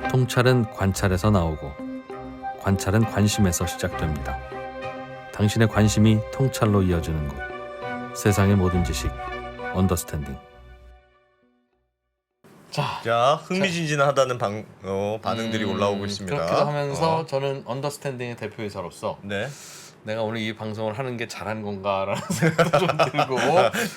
통찰은 관찰에서 나오고 관찰은 관심에서 시작됩니다. 당신의 관심이 통찰로 이어지는 곳. 세상의 모든 지식 언더스탠딩. 자, 흥미진진하다는 반응들이 올라오고 있습니다. 그렇게 하면서 저는 언더스탠딩의 대표이사로서 네. 내가 오늘 이 방송을 하는 게 잘한 건가라는 생각도 좀 들고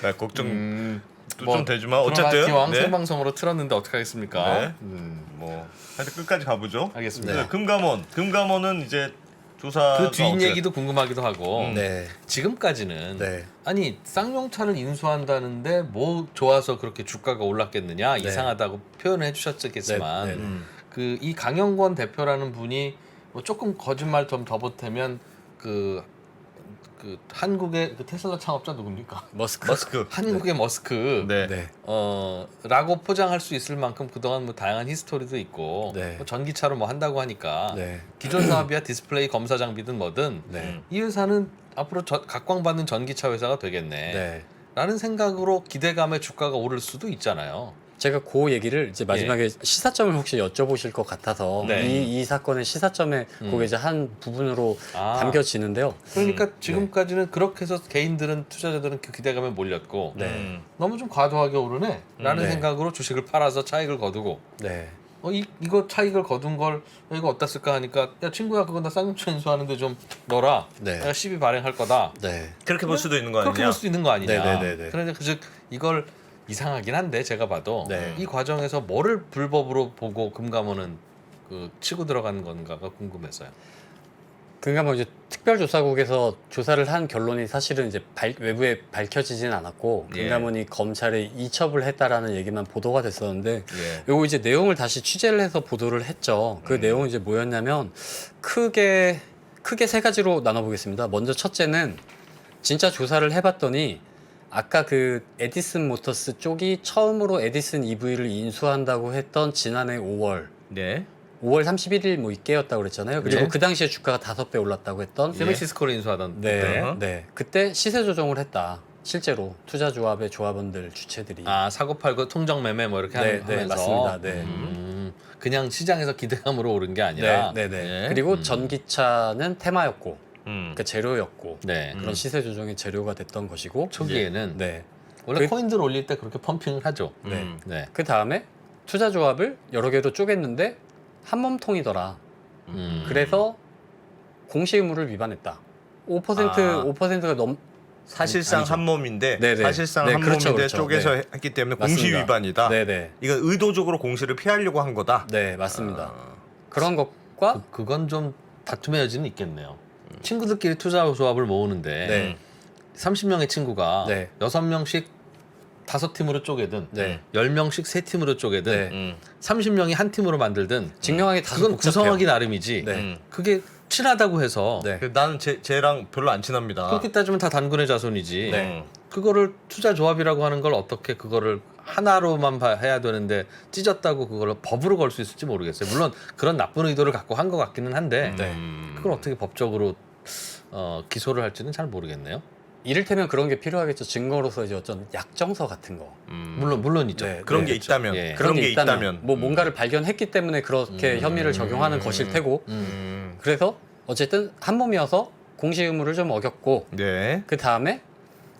네, 걱정도 좀 되지만 어쨌든 기왕 네. 생방송으로 틀었는데 어떡하겠습니까? 네. 뭐 하여튼 끝까지 가보죠. 알겠습니다. 네, 금감원은 이제 조사 그 뒷얘기도 궁금하기도 하고 네. 지금까지는 네. 아니 쌍용차를 인수한다는데 뭐 좋아서 그렇게 주가가 올랐겠느냐 네. 이상하다고 표현을 해주셨겠지만 네, 네, 네. 그 이 강영권 대표라는 분이 뭐 조금 거짓말 좀 더 보태면 그 한국의 그 테슬라 창업자 누굽니까? 머스크. 한국의 머스크 네. 네. 라고 포장할 수 있을 만큼 그동안 뭐 다양한 히스토리도 있고 네. 뭐 전기차로 뭐 한다고 하니까 네. 기존 사업이야 디스플레이 검사 장비든 뭐든 네. 이 회사는 앞으로 각광받는 전기차 회사가 되겠네 네. 라는 생각으로 기대감에 주가가 오를 수도 있잖아요. 제가 그 얘기를 이제 마지막에 시사점을 혹시 여쭤보실 것 같아서 네. 이 사건의 시사점에 그게 이제 한 부분으로 담겨지는데요. 그러니까 지금까지는 그렇게 해서 개인들은 투자자들은 그 기대감에 몰렸고 네. 너무 좀 과도하게 오르네 라는 네. 생각으로 주식을 팔아서 차익을 거두고 네. 이거 차익을 거둔 걸 이거 어디다 쓸까 하니까 야 친구야 그건 나 쌍용차 인수하는데 좀 넣어라. 네. 내가 시비 발행할 거다. 네. 그렇게 볼 수도 있는 거 그렇게 아니냐? 볼 수 있는 거 아니냐. 네네네네. 그런데 즉 이걸 이상하긴 한데 제가 봐도 네. 이 과정에서 뭐를 불법으로 보고 금감원은 그 치고 들어가는 건가가 궁금해서요. 그러니까 뭐 이제 특별조사국에서 조사를 한 결론이 사실은 이제 외부에 밝혀지진 않았고 예. 금감원이 검찰에 이첩을 했다라는 얘기만 보도가 됐었는데 예. 요거 이제 내용을 다시 취재를 해서 보도를 했죠. 그 내용은 이제 뭐였냐면 크게 세 가지로 나눠보겠습니다. 먼저 첫째는 진짜 조사를 해봤더니 아까 그 에디슨 모터스 쪽이 처음으로 에디슨 EV를 인수한다고 했던 지난해 5월 네. 5월 31일 뭐 이때였다고 그랬잖아요. 그리고 네. 그 당시에 주가가 5배 올랐다고 했던 세미시스코를 인수하던 네, 때. 네. 그때 시세 조정을 했다. 실제로 투자 조합의 조합원들 주체들이 사고 팔고 통정 매매 뭐 이렇게 네, 하면서 맞습니다. 네. 그냥 시장에서 기대감으로 오른 게 아니라 네, 네, 네. 예. 그리고 전기차는 테마였고 음. 그 재료였고 네. 그런 시세 조정의 재료가 됐던 것이고 초기에는 네. 원래 코인들 올릴 때 그렇게 펌핑을 하죠. 네. 네. 그 다음에 투자 조합을 여러 개로 쪼갰는데 한 몸통이더라. 그래서 공시 의무를 위반했다. 5%가 사실상 아니죠. 한 몸인데 네네. 사실상 네, 한 그렇죠, 몸인데 그렇죠. 쪼개서 네. 했기 때문에 맞습니다. 공시 위반이다. 네네. 이건 의도적으로 공시를 피하려고 한 거다. 네, 맞습니다. 그런 것과 그건 좀 다툼의 여지는 있겠네요. 친구들끼리 투자 조합을 모으는데 네. 30명의 친구가 네. 6명씩 5팀으로 쪼개든 네. 10명씩 3팀으로 쪼개든 네. 30명이 한 팀으로 만들든 증명하기 다소 그건 복잡해요. 구성하기 나름이지. 네. 그게 친하다고 해서 네. 나는 쟤랑 별로 안 친합니다. 그렇게 따지면 다 단군의 자손이지. 네. 그거를 투자 조합이라고 하는 걸 어떻게 그거를 하나로만 해야 되는데 찢었다고 그걸 법으로 걸 수 있을지 모르겠어요. 물론 그런 나쁜 의도를 갖고 한 것 같기는 한데 네. 그걸 어떻게 법적으로 기소를 할지는 잘 모르겠네요. 이를테면 그런 게 필요하겠죠. 증거로서 이제 어떤 약정서 같은 거. 물론 있죠. 네, 그런 네, 게 있다면 예. 그런 게 있다면 뭐 뭔가를 발견했기 때문에 그렇게 혐의를 적용하는 것일 테고 그래서 어쨌든 한 몸이어서 공시 의무를 좀 어겼고 네. 그 다음에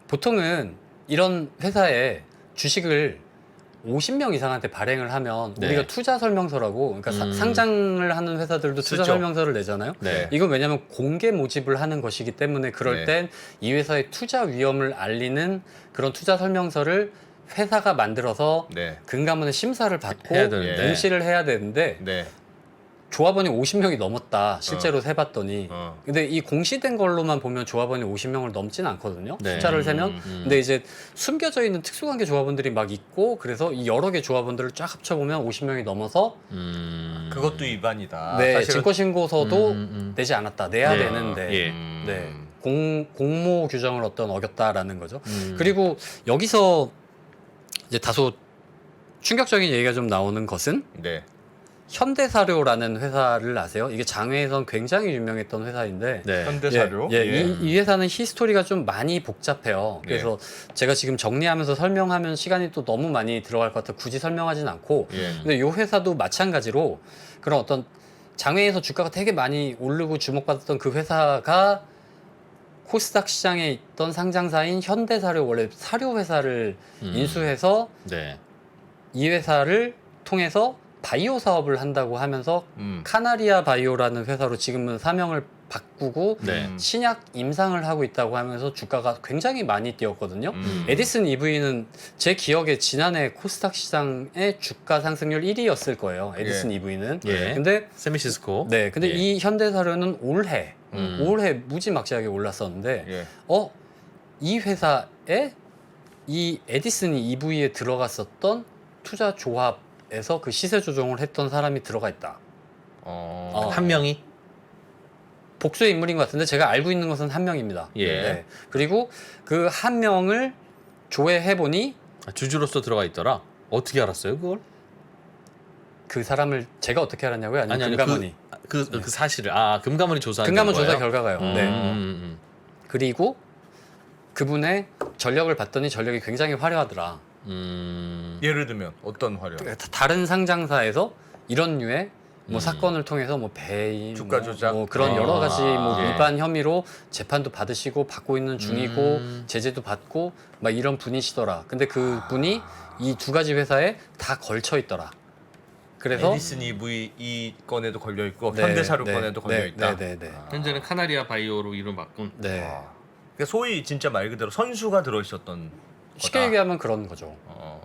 보통은 이런 회사에 주식을 50명 이상한테 발행을 하면 네. 우리가 투자 설명서라고 그러니까 상장을 하는 회사들도 투자 쓰죠. 설명서를 내잖아요. 네. 이건 왜냐하면 공개 모집을 하는 것이기 때문에 그럴 네. 땐 이 회사의 투자 위험을 알리는 그런 투자 설명서를 회사가 만들어서 네. 금감원의 심사를 받고 해야 되는데. 공시를 해야 되는데 네. 조합원이 50명이 넘었다. 실제로 세봤더니. 어. 근데 이 공시된 걸로만 보면 조합원이 50명을 넘진 않거든요. 네. 숫자를 세면. 근데 이제 숨겨져 있는 특수관계 조합원들이 막 있고 그래서 이 여러 개 조합원들을 쫙 합쳐보면 50명이 넘어서 그것도 위반이다. 네, 사실은 증거신고서도 내지 않았다. 내야 네. 되는데. 예. 네. 공모 규정을 어떤 어겼다라는 거죠. 그리고 여기서 이제 다소 충격적인 얘기가 좀 나오는 것은 네. 현대사료라는 회사를 아세요? 이게 장외에선 굉장히 유명했던 회사인데 네. 현대사료. 예, 이 회사는 히스토리가 좀 많이 복잡해요. 그래서 제가 지금 정리하면서 설명하면 시간이 또 너무 많이 들어갈 것 같아 굳이 설명하진 않고 예. 근데 이 회사도 마찬가지로 그런 어떤 장외에서 주가가 되게 많이 오르고 주목받았던 그 회사가 코스닥 시장에 있던 상장사인 현대사료 원래 사료 회사를 인수해서 네. 이 회사를 통해서 바이오 사업을 한다고 하면서 카나리아 바이오라는 회사로 지금은 사명을 바꾸고 네. 신약 임상을 하고 있다고 하면서 주가가 굉장히 많이 뛰었거든요. 음. 에디슨 EV는 제 기억에 지난해 코스닥 시장의 주가 상승률 1위였을 거예요. 에디슨 EV는. 예. 근데 세미시스코. 네, 근데 예. 이 현대사료는 올해 음. 무지막지하게 올랐었는데 예. 이 회사에 이 에디슨 EV에 들어갔었던 투자 조합에서 그 시세 조정을 했던 사람이 들어가 있다. 한 명이 복수의 인물인 것 같은데 제가 알고 있는 것은 한 명입니다. 예. 네. 그리고 그 한 명을 조회해 보니 주주로서 들어가 있더라. 어떻게 알았어요, 그걸? 그 사람을 제가 어떻게 알았냐고요? 아니면 금감원이? 그 사실을 금감원이 조사한 금감원 거예요? 조사 결과가요. 네. 음. 그리고 그분의 전력을 봤더니 전력이 굉장히 화려하더라. 예를 들면 어떤 활용? 다른 상장사에서 이런 류의 뭐 사건을 통해서 뭐 배임, 주가 조작? 뭐 그런 여러 가지 뭐 예. 위반 혐의로 재판도 받으시고 받고 있는 중이고 제재도 받고 막 이런 분이시더라. 근데 그 분이 이 두 가지 회사에 다 걸쳐 있더라. 그래서 에디슨 EV 이 건에도 걸려 있고 네, 현대사료 네, 건에도 걸려 있다. 네. 현재는 카나리아 바이오로 이름 바꾼. 네. 그러니까 소위 진짜 말 그대로 선수가 들어 있었던 쉽게 거다. 얘기하면 그런 거죠.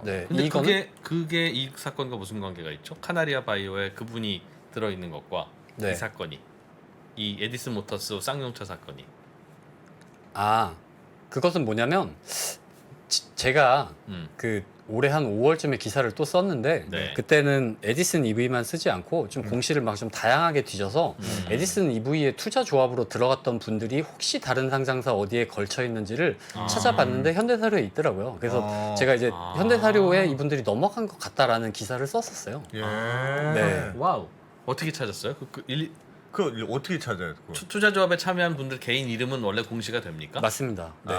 네. 근데 이거는 그게 이 사건과 무슨 관계가 있죠? 카나리아 바이오에 그분이 들어 있는 것과 네. 이 사건이 이 에디슨 모터스 쌍용차 사건이 그것은 뭐냐면 제가 그 올해 한 5월쯤에 기사를 또 썼는데 네. 그때는 에디슨 EV만 쓰지 않고 좀 공시를 막 좀 다양하게 뒤져서 에디슨 EV의 투자 조합으로 들어갔던 분들이 혹시 다른 상장사 어디에 걸쳐 있는지를 찾아봤는데 현대사료에 있더라고요. 그래서 제가 이제 현대사료에 이분들이 넘어간 것 같다라는 기사를 썼었어요. 예. 네. 와우 어떻게 찾았어요? 그 어떻게 찾아요? 그거? 투자 조합에 참여한 분들 개인 이름은 원래 공시가 됩니까? 맞습니다. 네.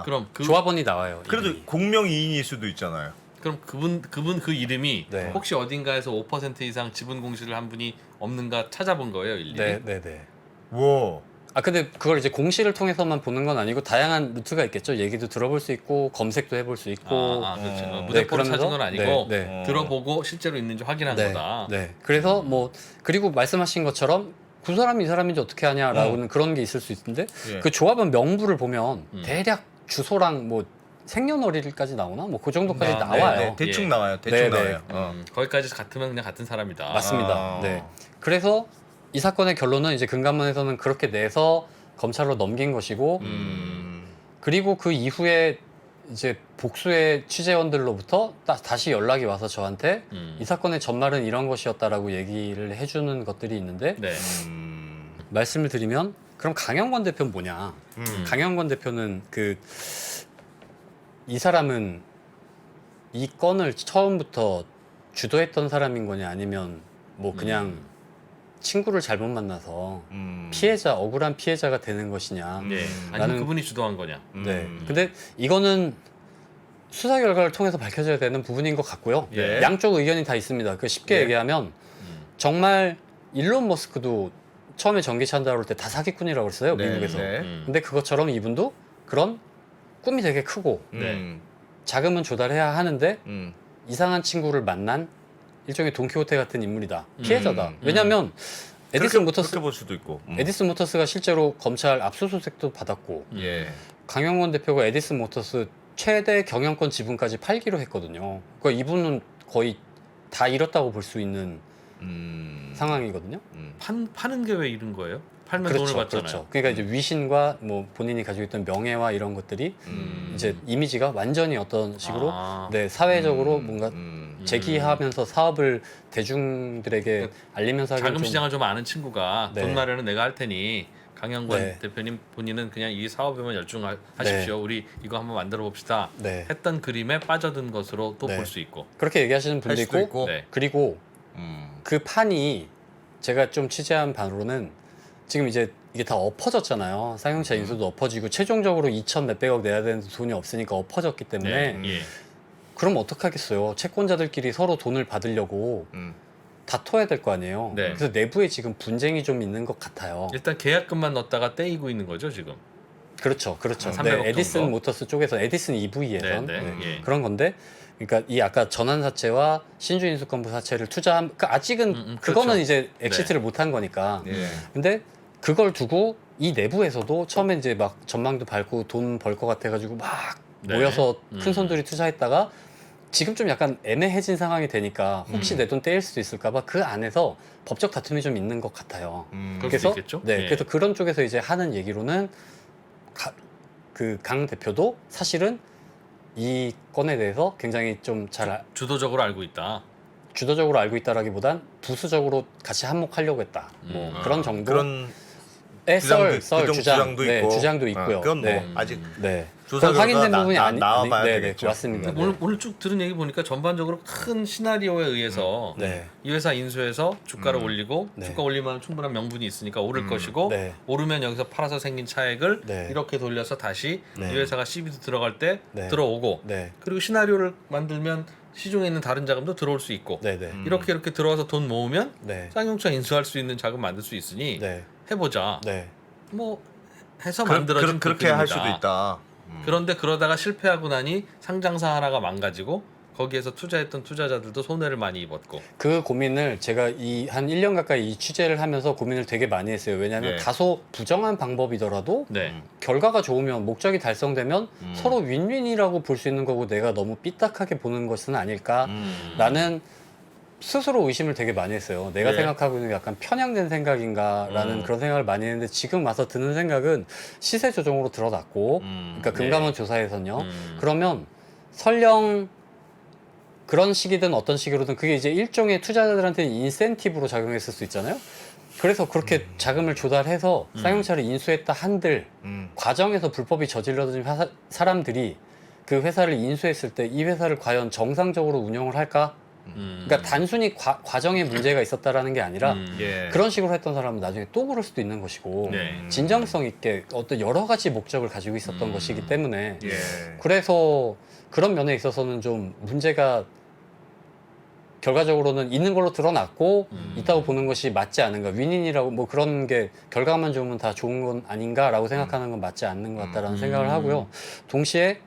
그럼 조합원이 나와요. 그래도 이름이. 공명이인일 수도 있잖아요. 그럼 그분 그 이름이 네. 혹시 어딘가에서 5% 이상 지분 공시를 한 분이 없는가 찾아본 거예요, 일일이? 네. 와. 근데 그걸 이제 공시를 통해서만 보는 건 아니고 다양한 루트가 있겠죠. 얘기도 들어볼 수 있고 검색도 해볼 수 있고. 그렇죠. 네, 무대포로 찾은 건 아니고 네. 들어보고 실제로 있는지 확인한 거다. 네. 그래서 뭐 그리고 말씀하신 것처럼 그 사람이 이 사람인지 어떻게 하냐라고는 그런 게 있을 수 있는데 예. 그 조합원 명부를 보면 대략 주소랑 뭐 생년월일까지 나오나 뭐 그 정도까지 나와요. 네, 대충 예. 나와요. 대충 네, 나와요. 거기까지 같으면 그냥 같은 사람이다. 맞습니다. 네. 그래서 이 사건의 결론은 이제 금감원에서는 그렇게 내서 검찰로 넘긴 것이고 그리고 그 이후에 이제 복수의 취재원들로부터 다시 연락이 와서 저한테 이 사건의 전말은 이런 것이었다라고 얘기를 해주는 것들이 있는데 네. 말씀을 드리면 그럼 강영권 대표는 뭐냐? 강영권 대표는 이 사람은 이 건을 처음부터 주도했던 사람인 거냐 아니면 뭐 그냥 친구를 잘못 만나서 피해자 억울한 피해자가 되는 것이냐? 네. 나는- 아니면 그분이 주도한 거냐? 네. 근데 이거는 수사 결과를 통해서 밝혀져야 되는 부분인 것 같고요. 예. 양쪽 의견이 다 있습니다. 쉽게 예. 얘기하면 정말 일론 머스크도 처음에 전기차 한다고 할 때 다 사기꾼이라고 그랬어요. 네, 미국에서. 네. 근데 그것처럼 이분도 그런 꿈이 되게 크고 네. 자금은 조달해야 하는데 음. 이상한 친구를 만난 일종의 돈키호테 같은 인물이다. 피해자다. 왜냐하면 그렇게 에디슨 모터스 볼 수도 있고. 에디슨 모터스가 실제로 검찰 압수수색도 받았고 예. 강영권 대표가 에디슨 모터스 최대 경영권 지분까지 팔기로 했거든요. 그러니까 이분은 거의 다 잃었다고 볼 수 있는 상황이거든요. 파는 게 왜 이런 거예요? 팔면 그렇죠, 돈을 받잖아요. 그렇죠. 그러니까 이제 위신과 뭐 본인이 가지고 있던 명예와 이런 것들이 이제 이미지가 완전히 어떤 식으로 네, 사회적으로 뭔가 제기하면서 사업을 대중들에게 알리면서 하기엔 자금 좀 시장을 좀 아는 친구가 네. 돈 마련은 내가 할 테니 강영권 네. 대표님 본인은 그냥 이 사업에만 열중하십시오. 우리 이거 한번 만들어 봅시다. 네. 했던 그림에 빠져든 것으로 또 네. 볼 수 있고. 그렇게 얘기하시는 분도 할 수도 있고, 있고. 네. 그리고 그 판이 제가 좀 취재한 바로는 지금 이제 이게 다 엎어졌잖아요. 쌍용차 인수도 엎어지고 최종적으로 2천 몇백억 내야 되는데 돈이 없으니까 엎어졌기 때문에 네. 예. 그럼 어떡하겠어요. 채권자들끼리 서로 돈을 받으려고 다퉈야 될 거 아니에요. 네. 그래서 내부에 지금 분쟁이 좀 있는 것 같아요. 일단 계약금만 넣었다가 떼이고 있는 거죠 지금. 그렇죠. 한 300억 네, 에디슨 정도? 모터스 쪽에서 에디슨 EV에선 네, 네, 예. 그런 건데, 그러니까 이 아까 전환사채와 신주인수권부 사채를 투자한, 그러니까 아직은 그거는 그렇죠. 이제 엑시트를 못한 거니까. 예. 근데 그걸 두고 이 내부에서도 처음에 이제 막 전망도 밟고 돈 벌 것 같아가지고 막 네. 모여서 큰 손들이 투자했다가 지금 좀 약간 애매해진 상황이 되니까 혹시 내 돈 떼일 수도 있을까봐 그 안에서 법적 다툼이 좀 있는 것 같아요. 그럴 그래서 수도 있겠죠? 네, 예. 그래서 그런 쪽에서 이제 하는 얘기로는 그 강 대표도 사실은 이 건에 대해서 굉장히 좀 잘 주도적으로 알고 있다. 주도적으로 알고 있다라기보단 부수적으로 같이 한몫하려고 했다. 뭐 그런 정도. 그런 썰 주장도 주장도 있고. 주장도 있고요. 그건 뭐 네. 아직 네. 조사 그건 확인된 결과 부분이 나와봐야 네, 되겠죠. 네, 맞습니다. 근데 오늘 쭉 들은 얘기 보니까 전반적으로 큰 시나리오에 의해서 네. 이 회사 인수해서 주가를 올리고 네. 주가 올리면 충분한 명분이 있으니까 오를 것이고 네. 오르면 여기서 팔아서 생긴 차액을 네. 이렇게 돌려서 다시 네. 이 회사가 CB도 들어갈 때 네. 들어오고 네. 그리고 시나리오를 만들면 시중에 있는 다른 자금도 들어올 수 있고 네, 네. 이렇게 들어와서 돈 모으면 네. 쌍용차 인수할 수 있는 자금 만들 수 있으니 네. 해보자. 네. 뭐 해서 만들어진 그렇게 할 수도 부분이다. 있다. 그런데 그러다가 실패하고 나니 상장사 하나가 망가지고 거기에서 투자했던 투자자들도 손해를 많이 입었고. 그 고민을 제가 한 1년 가까이 이 취재를 하면서 고민을 되게 많이 했어요. 왜냐하면 네. 다소 부정한 방법이더라도 네. 결과가 좋으면 목적이 달성되면 서로 윈윈이라고 볼 수 있는 거고 내가 너무 삐딱하게 보는 것은 아닐까라는 스스로 의심을 되게 많이 했어요. 내가 네. 생각하고 있는 게 약간 편향된 생각인가라는 그런 생각을 많이 했는데 지금 와서 드는 생각은 시세 조정으로 드러났고 그러니까 금감원 조사에서는요. 그러면 설령 그런 식이든 어떤 식으로든 그게 이제 일종의 투자자들한테 인센티브로 작용했을 수 있잖아요. 그래서 그렇게 자금을 조달해서 쌍용차를 인수했다 한들 과정에서 불법이 저질러진 사람들이 그 회사를 인수했을 때 이 회사를 과연 정상적으로 운영을 할까? 그러니까 단순히 과정에 문제가 있었다라는 게 아니라 예. 그런 식으로 했던 사람은 나중에 또 그럴 수도 있는 것이고 네. 진정성 있게 어떤 여러 가지 목적을 가지고 있었던 것이기 때문에 예. 그래서 그런 면에 있어서는 좀 문제가 결과적으로는 있는 걸로 드러났고 있다고 보는 것이 맞지 않은가. 윈윈이라고 뭐 그런 게 결과만 좋으면 다 좋은 건 아닌가라고 생각하는 건 맞지 않는 것 같다라는 생각을 하고요. 동시에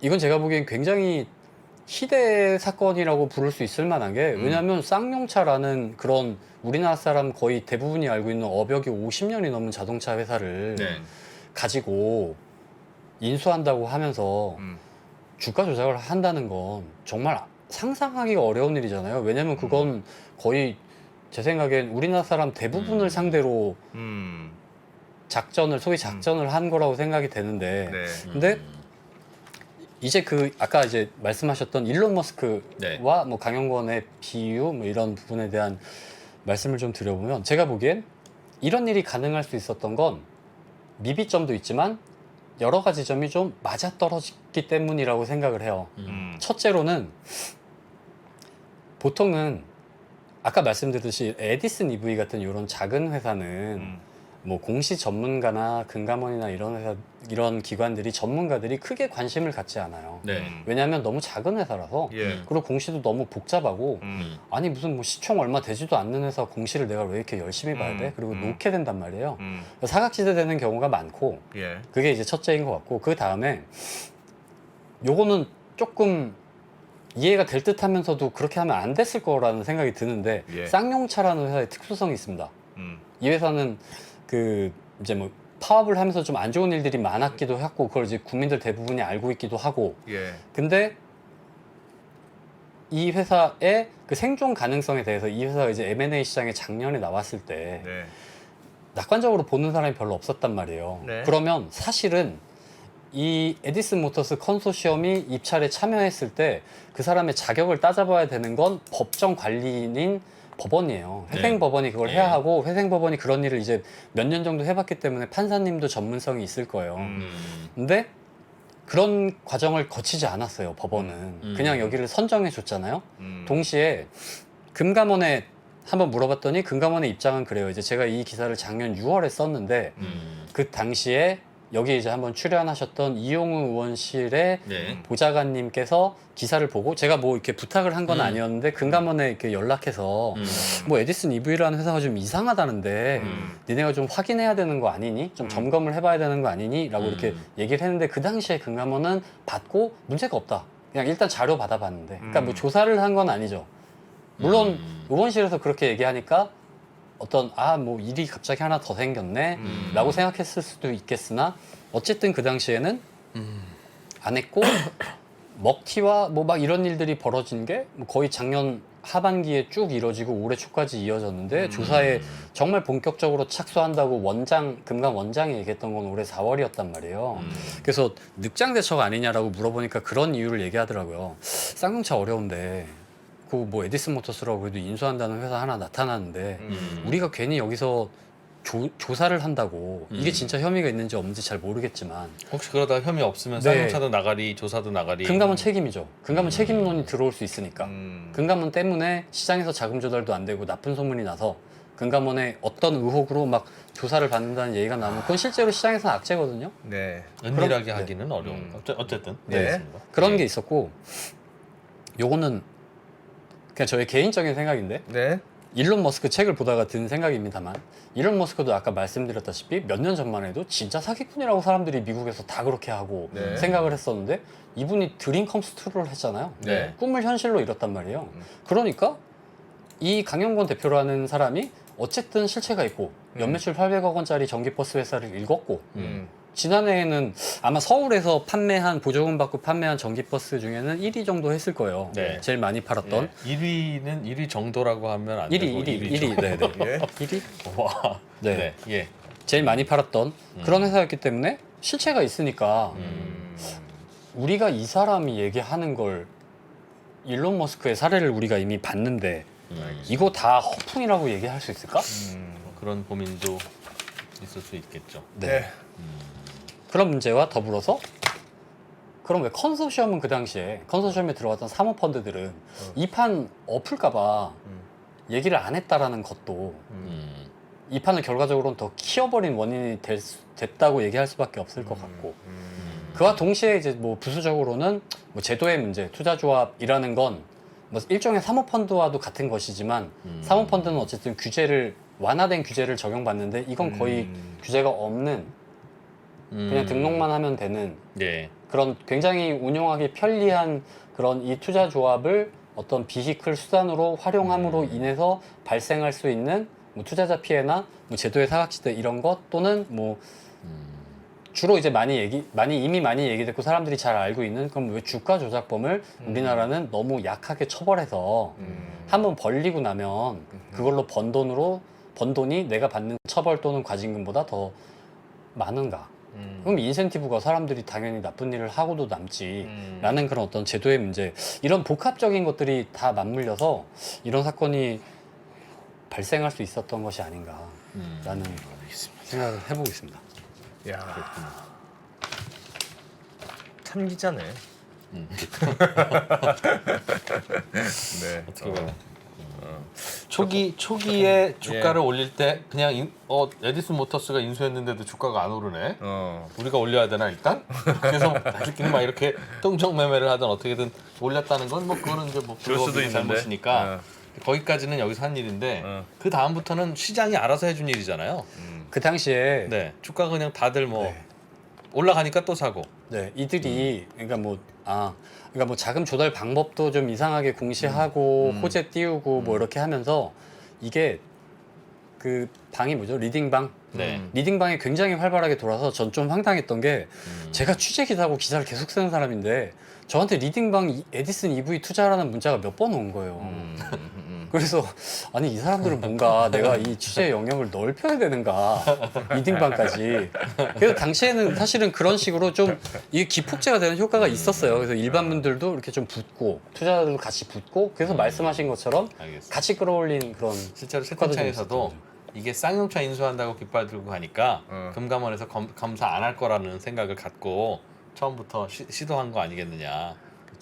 이건 제가 보기엔 굉장히 희대 사건이라고 부를 수 있을 만한 게 왜냐하면 쌍용차라는 그런 우리나라 사람 거의 대부분이 알고 있는 업역이 50년이 넘은 자동차 회사를 네. 가지고 인수한다고 하면서 주가 조작을 한다는 건 정말 상상하기가 어려운 일이잖아요. 왜냐면 그건 거의 제 생각엔 우리나라 사람 대부분을 상대로 소위 작전을 한 거라고 생각이 되는데 네. 근데 이제 아까 이제 말씀하셨던 일론 머스크와 네. 뭐 강영권의 비유 뭐 이런 부분에 대한 말씀을 좀 드려보면 제가 보기엔 이런 일이 가능할 수 있었던 건 미비점도 있지만 여러 가지 점이 좀 맞아떨어졌기 때문이라고 생각을 해요. 첫째로는 보통은 아까 말씀드렸듯이 에디슨 EV 같은 이런 작은 회사는 뭐 공시 전문가나 금감원이나 이런 기관들이 전문가들이 크게 관심을 갖지 않아요. 네. 왜냐하면 너무 작은 회사라서 예. 그리고 공시도 너무 복잡하고 아니 무슨 뭐 시총 얼마 되지도 않는 회사 공시를 내가 왜 이렇게 열심히 봐야 돼? 그리고 놓게 된단 말이에요. 사각지대 되는 경우가 많고 예. 그게 이제 첫째인 것 같고 그 다음에 요거는 조금 이해가 될 듯 하면서도 그렇게 하면 안 됐을 거라는 생각이 드는데 예. 쌍용차라는 회사의 특수성이 있습니다. 음. 이 회사는 이제 뭐 파업을 하면서 좀 안 좋은 일들이 많았기도 했고 그걸 이제 국민들 대부분이 알고 있기도 하고 예. 근데 이 회사의 그 생존 가능성에 대해서 이 회사가 이제 M&A 시장에 작년에 나왔을 때 네. 낙관적으로 보는 사람이 별로 없었단 말이에요. 네. 그러면 사실은 이 에디슨 모터스 컨소시엄이 입찰에 참여했을 때 그 사람의 자격을 따져봐야 되는 건 법정 관리인인 법원이에요. 회생법원이 그걸 해야 하고 회생법원이 그런 일을 이제 몇 년 정도 해봤기 때문에 판사님도 전문성이 있을 거예요. 근데 그런 과정을 거치지 않았어요. 법원은 그냥 여기를 선정해 줬잖아요. 동시에 금감원에 한번 물어봤더니 금감원의 입장은 그래요. 이제 제가 이 기사를 작년 6월에 썼는데 그 당시에 여기 이제 한번 출연하셨던 이용우 의원실의 네. 보좌관님께서 기사를 보고 제가 뭐 이렇게 부탁을 한 건 아니었는데 금감원에 이렇게 연락해서 뭐 에디슨 EV라는 회사가 좀 이상하다는데 니네가 좀 확인해야 되는 거 아니니? 좀 점검을 해봐야 되는 거 아니니? 라고 이렇게 얘기를 했는데 그 당시에 금감원은 받고 문제가 없다. 그냥 일단 자료 받아봤는데 그러니까 뭐 조사를 한 건 아니죠. 물론 의원실에서 그렇게 얘기하니까 어떤 뭐 일이 갑자기 하나 더 생겼네 라고 생각했을 수도 있겠으나 어쨌든 그 당시에는 안 했고 먹튀와 뭐 막 이런 일들이 벌어진 게 뭐 거의 작년 하반기에 쭉 이뤄지고 올해 초까지 이어졌는데 조사에 정말 본격적으로 착수한다고 금감 원장이 얘기했던 건 올해 4월이었단 말이에요. 그래서 늑장 대처가 아니냐라고 물어보니까 그런 이유를 얘기하더라고요. 쌍용차 어려운데 그 뭐 에디슨 모터스라고 그래도 인수한다는 회사 하나 나타나는데 우리가 괜히 여기서 조사를 한다고 이게 진짜 혐의가 있는지 없는지 잘 모르겠지만 혹시 그러다 혐의 없으면 네. 쌍용차도 나가리, 조사도 나가리. 금감원 책임이죠. 금감원 책임론이 들어올 수 있으니까. 음. 금감원 때문에 시장에서 자금 조달도 안 되고 나쁜 소문이 나서 금감원의 어떤 의혹으로 막 조사를 받는다는 얘기가 나오면 그건 실제로 시장에서는 악재거든요. 네. 은밀하게 그럼- 하기는 어려운. 어쨌든. 네. 알겠습니다. 그런 네. 게 있었고 요거는 그냥 저의 개인적인 생각인데 네. 일론 머스크 책을 보다가 든 생각입니다만 일론 머스크도 아까 말씀드렸다시피 몇 년 전만 해도 진짜 사기꾼이라고 사람들이 미국에서 다 그렇게 하고 네. 생각을 했었는데 이분이 드림 컴스 트루를 했잖아요. 네. 꿈을 현실로 이뤘단 말이에요. 그러니까 이 강영권 대표라는 사람이 어쨌든 실체가 있고 연매출 800억 원짜리 전기버스 회사를 읽었고 지난해에는 아마 서울에서 보조금 받고 판매한 전기버스 중에는 1위 정도 했을 거예요. 네. 제일 많이 팔았던. 1위는 1위 정도라고 하면 안 1위, 되고 1위. 네네. 예. 1위? 와. 네. 네. 예. 제일 많이 팔았던 그런 회사였기 때문에 실체가 있으니까 우리가 이 사람이 얘기하는 걸 일론 머스크의 사례를 우리가 이미 봤는데 이거 다 허풍이라고 얘기할 수 있을까? 그런 고민도 있을 수 있겠죠. 네. 그런 문제와 더불어서 그럼 왜 컨소시엄은 그 당시에 컨소시엄에 들어갔던 사모펀드들은 이 판 엎을까봐 얘기를 안 했다라는 것도 이 판을 결과적으로는 더 키워버린 원인이 됐다고 얘기할 수밖에 없을 것 같고 그와 동시에 이제 뭐 부수적으로는 뭐 제도의 문제, 투자조합이라는 건 뭐 일종의 사모펀드와도 같은 것이지만 사모펀드는 어쨌든 완화된 규제를 적용받는데 이건 거의 규제가 없는 그냥 등록만 하면 되는 네. 그런 굉장히 운용하기 편리한 그런 이 투자 조합을 어떤 비히클 수단으로 활용함으로 인해서 발생할 수 있는 뭐 투자자 피해나 뭐 제도의 사각지대 이런 것 또는 뭐 주로 이제 이미 많이 얘기됐고 사람들이 잘 알고 있는 그럼 왜 주가 조작범을 우리나라는 너무 약하게 처벌해서 한번 벌리고 나면 그걸로 번 돈이 내가 받는 처벌 또는 과징금보다 더 많은가? 그럼 인센티브가 사람들이 당연히 나쁜 일을 하고도 남지라는 그런 어떤 제도의 문제 이런 복합적인 것들이 다 맞물려서 이런 사건이 발생할 수 있었던 것이 아닌가라는 생각을 해보고 있습니다. 야. 참 기자네. 네. 어떻게 보면 초기에 주가를 올릴 때 그냥 에디슨 모터스가 인수했는데도 주가가 안 오르네. 우리가 올려야 되나 일단? 그래서 자기끼리 막 이렇게 똥정 매매를 하든 어떻게든 올렸다는 건 뭐 그거는 이제 뭐 그럴 수도 있는데. 잘못이니까 거기까지는 여기서 한 일인데 그 다음부터는 시장이 알아서 해준 일이잖아요. 그 당시에 네, 주가가 그냥 다들 뭐 네. 올라가니까 또 사고. 네, 이들이 그러니까 뭐 자금 조달 방법도 좀 이상하게 공시하고 호재 띄우고 뭐 이렇게 하면서 이게 그 방이 뭐죠? 리딩방. 네. 리딩방이 굉장히 활발하게 돌아서 전 좀 황당했던 게 제가 취재 기사고 기사를 계속 쓰는 사람인데 저한테 리딩방 에디슨 EV 투자라는 문자가 몇 번 온 거예요. 그래서 아니 이 사람들은 뭔가 내가 이 취재의 영역을 넓혀야 되는가 리딩방까지. 그래서 당시에는 사실은 그런 식으로 좀 이게 기폭제가 되는 효과가 있었어요. 그래서 일반 분들도 이렇게 좀 붙고 투자자들도 같이 붙고 그래서 말씀하신 것처럼 알겠습니다. 같이 끌어올린 그런 실제로 효과도 좀 채팅창에서도 있었죠. 이게 쌍용차 인수한다고 깃발 들고 가니까 금감원에서 검사 안 할 거라는 생각을 갖고 처음부터 시도한 거 아니겠느냐.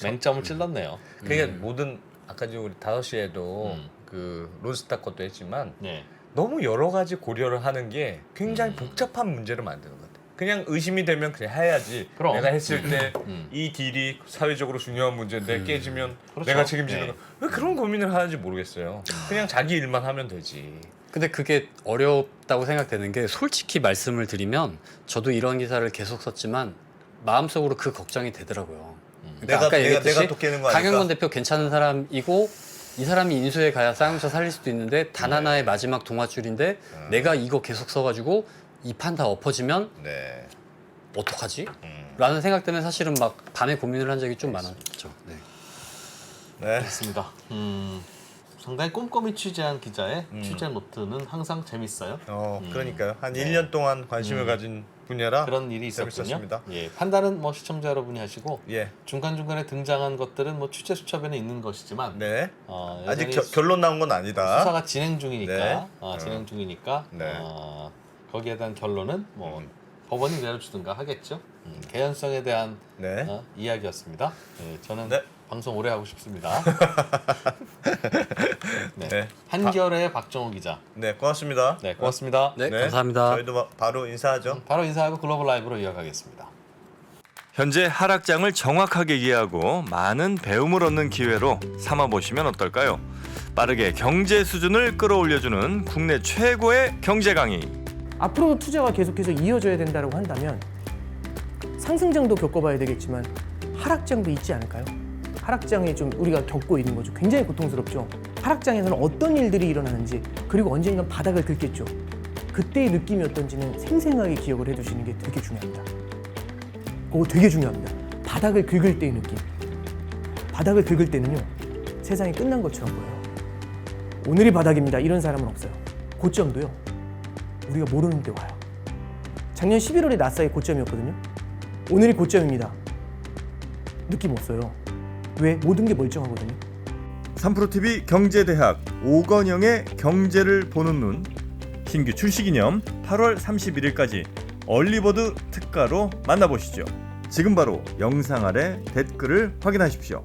맹점을 찔렀네요. 그게 모든 아까 우리 5시에도 그 론스타 것도 했지만 네. 너무 여러 가지 고려를 하는 게 굉장히 복잡한 문제를 만드는 것 같아요. 그냥 의심이 되면 그냥 해야지. 그럼. 내가 했을 때 음. 이 딜이 사회적으로 중요한 문제인데 깨지면 그렇죠. 내가 책임지는 네. 거. 왜 그런 고민을 하는지 모르겠어요. 그냥 자기 일만 하면 되지. 근데 그게 어렵다고 생각되는 게 솔직히 말씀을 드리면 저도 이런 기사를 계속 썼지만 마음속으로 그 걱정이 되더라고요. 그러니까 아까 얘기했듯이 내가 또 깨는 거 아닐까? 강영건 대표 괜찮은 사람이고 이 사람이 인수에 가야 쌍용차 살릴 수도 있는데 단 하나의 마지막 동아줄인데 내가 이거 계속 써가지고 이 판 다 엎어지면 네. 어떡하지? 라는 생각 때문에 사실은 막 밤에 고민을 한 적이 좀 많았죠. 네. 네. 그렇습니다. 상당히 꼼꼼히 취재한 기자의 취재 노트는 항상 재밌어요. 그러니까요. 한 1년 동안 관심을 가진 분야라 그런 일이 있었군요. 재밌었습니다. 예, 판단은 뭐 시청자 여러분이 하시고 예. 중간중간에 등장한 것들은 뭐 취재 수첩에는 있는 것이지만 네. 아직 여전히 결론 나온 건 아니다. 수사가 진행 중이니까 네. 진행 중이니까 네. 거기에 대한 결론은 뭐 법원이 내려주든가 하겠죠. 개연성에 대한 네. 이야기였습니다. 예, 저는 네. 방송 오래 하고 싶습니다. 네. 네. 한겨레의 박정호 기자. 네, 고맙습니다. 네, 고맙습니다. 네, 감사합니다. 저희도 바로 인사하죠. 바로 인사하고 글로벌 라이브로 이어가겠습니다. 현재 하락장을 정확하게 이해하고 많은 배움을 얻는 기회로 삼아보시면 어떨까요? 빠르게 경제 수준을 끌어올려주는 국내 최고의 경제 강의. 앞으로도 투자가 계속해서 이어져야 된다고 한다면 상승장도 겪어봐야 되겠지만 하락장도 있지 않을까요? 하락장에 좀 우리가 겪고 있는 거죠. 굉장히 고통스럽죠. 하락장에서는 어떤 일들이 일어나는지 그리고 언젠간 바닥을 긁겠죠. 그때의 느낌이 어떤지는 생생하게 기억을 해두시는 게 되게 중요합니다. 그거 되게 중요합니다. 바닥을 긁을 때의 느낌. 바닥을 긁을 때는요. 세상이 끝난 것처럼 보여요. 오늘이 바닥입니다. 이런 사람은 없어요. 고점도요. 우리가 모르는 데 와요. 작년 11월에 나스닥이 고점이었거든요. 오늘이 고점입니다. 느낌 없어요. 왜? 모든 게 멀쩡하거든요. 3프로TV 경제대학 오건영의 경제를 보는 눈 신규 출시 기념 8월 31일까지 얼리버드 특가로 만나보시죠. 지금 바로 영상 아래 댓글을 확인하십시오.